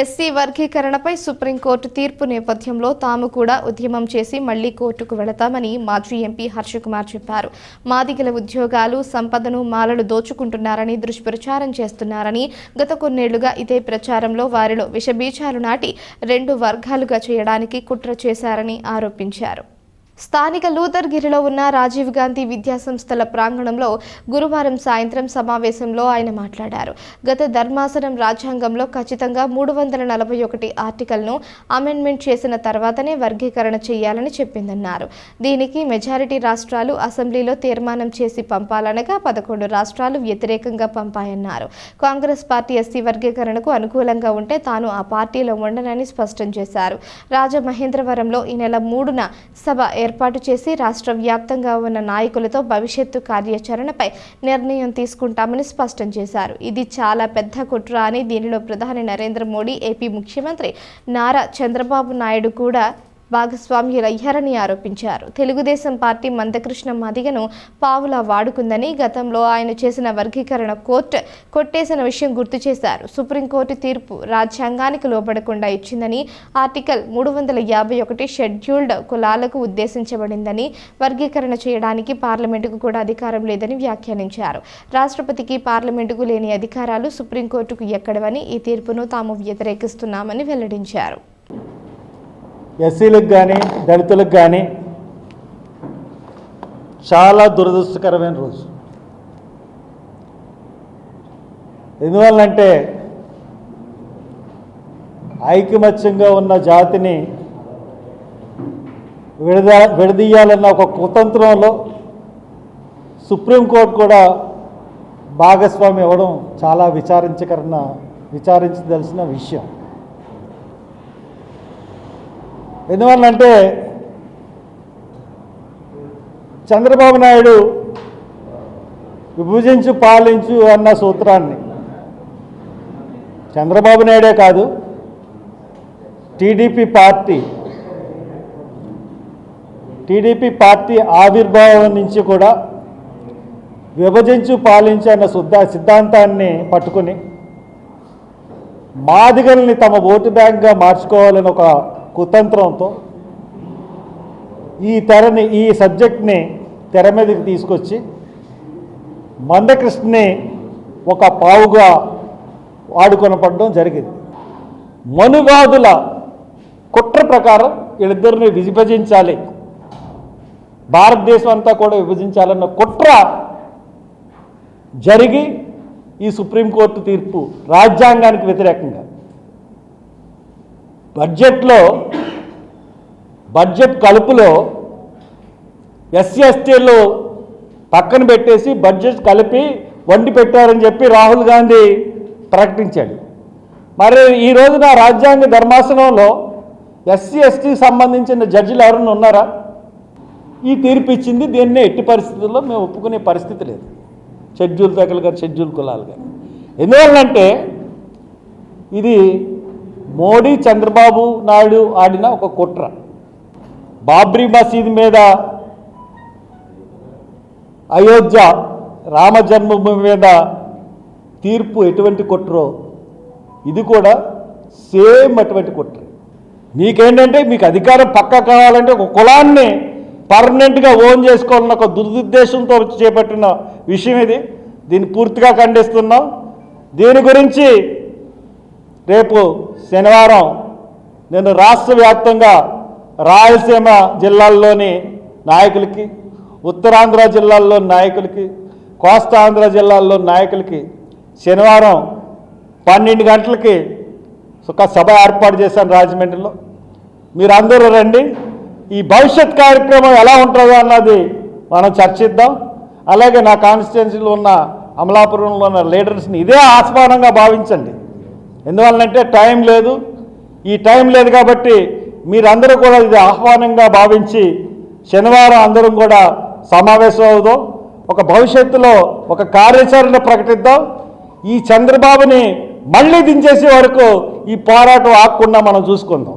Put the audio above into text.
SC వర్గీకరణపై supreme court తీర్పు నేపథ్యంలో తాము కూడా ఉద్యమం చేసి మళ్లీ కోర్టుకు వెళతామని మాజీ ఎంపీ హర్షకుమార్ చెప్పారు. మాదిగల ఉద్యోగాలు, సంపదను మాలలు దోచుకుంటున్నారని దుష్ప్రచారం చేస్తున్నారని, గత కొన్నేళ్లుగా ఇదే ప్రచారంలో వారిలో విషబీజాలు నాటి రెండు వర్గాలుగా చేయడానికి కుట్ర చేశారని ఆరోపించారు. స్థానిక లూథర్గిరిలో ఉన్న రాజీవ్ గాంధీ విద్యాసంస్థల ప్రాంగణంలో గురువారం సాయంత్రం సమావేశంలో ఆయన మాట్లాడారు. గత ధర్మాసనం రాజ్యాంగంలో ఖచ్చితంగా 341 ఆర్టికల్ను అమెండ్మెంట్ చేసిన తర్వాతనే వర్గీకరణ చేయాలని చెప్పిందన్నారు. దీనికి మెజారిటీ రాష్ట్రాలు అసెంబ్లీలో తీర్మానం చేసి పంపాలనగా 11 రాష్ట్రాలు వ్యతిరేకంగా పంపాయన్నారు. కాంగ్రెస్ పార్టీ ఎస్సీ వర్గీకరణకు అనుకూలంగా ఉంటే తాను ఆ పార్టీలో ఉండనని స్పష్టం చేశారు. రాజమహేంద్రవరంలో ఈ నెల 3న సభ ఏర్పాటు చేసి రాష్ట్ర వ్యాప్తంగా ఉన్న నాయకులతో భవిష్యత్తు కార్యాచరణపై నిర్ణయం తీసుకుంటామని స్పష్టం చేశారు. ఇది చాలా పెద్ద కుట్ర అని, దీనిలో ప్రధాని నరేంద్ర మోడీ, ఏపీ ముఖ్యమంత్రి నారా చంద్రబాబు నాయుడు కూడా భాగస్వామ్యులయ్యారని ఆరోపించారు. తెలుగుదేశం పార్టీ మందకృష్ణ మాదిగను పావులా వాడుకుందని, గతంలో ఆయన చేసిన వర్గీకరణ కోర్టు కొట్టేసిన విషయం గుర్తు చేశారు. సుప్రీంకోర్టు తీర్పు రాజ్యాంగానికి లోబడకుండా ఇచ్చిందని, ఆర్టికల్ 351 షెడ్యూల్డ్ కులాలకు ఉద్దేశించబడిందని, వర్గీకరణ చేయడానికి పార్లమెంటుకు కూడా అధికారం లేదని వ్యాఖ్యానించారు. రాష్ట్రపతికి, పార్లమెంటుకు లేని అధికారాలు సుప్రీంకోర్టుకు ఎక్కడవని, ఈ తీర్పును తాము వ్యతిరేకిస్తున్నామని వెల్లడించారు. ఎస్సీలకు కానీ దళితులకు కానీ చాలా దురదృష్టకరమైన రోజు. ఎందువల్లంటే ఐకమత్యంగా ఉన్న జాతిని విడదీయాలన్న ఒక కుతంత్రంలో సుప్రీంకోర్టు కూడా భాగస్వామి అవ్వడం చాలా విచారించదలసిన విషయం. ఎందువల్లంటే చంద్రబాబు నాయుడు విభజించు పాలించు అన్న సూత్రాన్ని చంద్రబాబు నాయుడే కాదు, టీడీపీ పార్టీ ఆవిర్భావం నుంచి కూడా విభజించు పాలించు అన్న సిద్ధాంతాన్ని పట్టుకుని మాదిగల్ని తమ ఓటు బ్యాంక్గా మార్చుకోవాలని ఒక కుతంత్రంతో ఈ సబ్జెక్ట్ని తెర మీదకి తీసుకొచ్చి మందకృష్ణని ఒక పావుగా వాడుకొనపడడం జరిగింది. మనువాదుల కుట్ర ప్రకారం వీళ్ళిద్దరిని విభజించాలి, భారతదేశం అంతా కూడా విభజించాలన్న కుట్ర జరిగి ఈ సుప్రీంకోర్టు తీర్పు రాజ్యాంగానికి వ్యతిరేకంగా బడ్జెట్ కలుపులో ఎస్సీ ఎస్టీలు పక్కన పెట్టేసి బడ్జెట్ కలిపి వండి పెట్టారని చెప్పి రాహుల్ గాంధీ ప్రకటించాడు. మరి ఈ రోజున రాజ్యాంగ ధర్మాసనంలో ఎస్సీ ఎస్టీకి సంబంధించిన జడ్జిలు ఎవరైనా ఉన్నారా? ఈ తీర్పు ఇచ్చింది. దీన్ని ఎట్టి పరిస్థితుల్లో మేము ఒప్పుకునే పరిస్థితి లేదు. షెడ్యూల్ తెగలు కానీ షెడ్యూల్ కులాలు కానీ. ఎందువల్లంటే ఇది మోడీ, చంద్రబాబు నాయుడు ఆడిన ఒక కుట్ర. బాబ్రీ మసీద్ మీద, అయోధ్య రామ జన్మభూమి మీద తీర్పు ఎటువంటి కుట్రో ఇది కూడా సేమ్ అటువంటి కుట్ర. మీకేంటంటే మీకు అధికారం పక్కా కావాలంటే ఒక కులాన్ని పర్మనెంట్గా ఓన్ చేసుకోవాలన్న ఒక దురుద్దేశంతో చేపట్టిన విషయం ఇది. దీన్ని పూర్తిగా ఖండిస్తున్నాం. దీని గురించి రేపు శనివారం నేను రాష్ట్ర వ్యాప్తంగా రాయలసీమ జిల్లాల్లోని నాయకులకి, ఉత్తరాంధ్ర జిల్లాల్లోని నాయకులకి, కోస్తాంధ్ర జిల్లాల్లో నాయకులకి శనివారం 12 గంటలకి ఒక సభ ఏర్పాటు చేశాను రాజమండ్రిలో. మీరందరూ రండి. ఈ భవిష్యత్ కార్యక్రమం ఎలా ఉంటుందో అన్నది మనం చర్చిద్దాం. అలాగే నా కాన్స్టిట్యున్సీలో ఉన్న అమలాపురంలో ఉన్న లీడర్స్ని ఇదే ఆస్వానంగా భావించండి. ఎందువల్లంటే టైం లేదు. ఈ టైం లేదు కాబట్టి మీరందరూ కూడా ఇది ఆహ్వానంగా భావించి శనివారం అందరం కూడా సమావేశం అవుదాం. ఒక భవిష్యత్తులో ఒక కార్యాచరణ ప్రకటిద్దాం. ఈ చంద్రబాబుని మళ్ళీ దించేసే వరకు ఈ పోరాటం ఆగకుండా మనం చూసుకుందాం.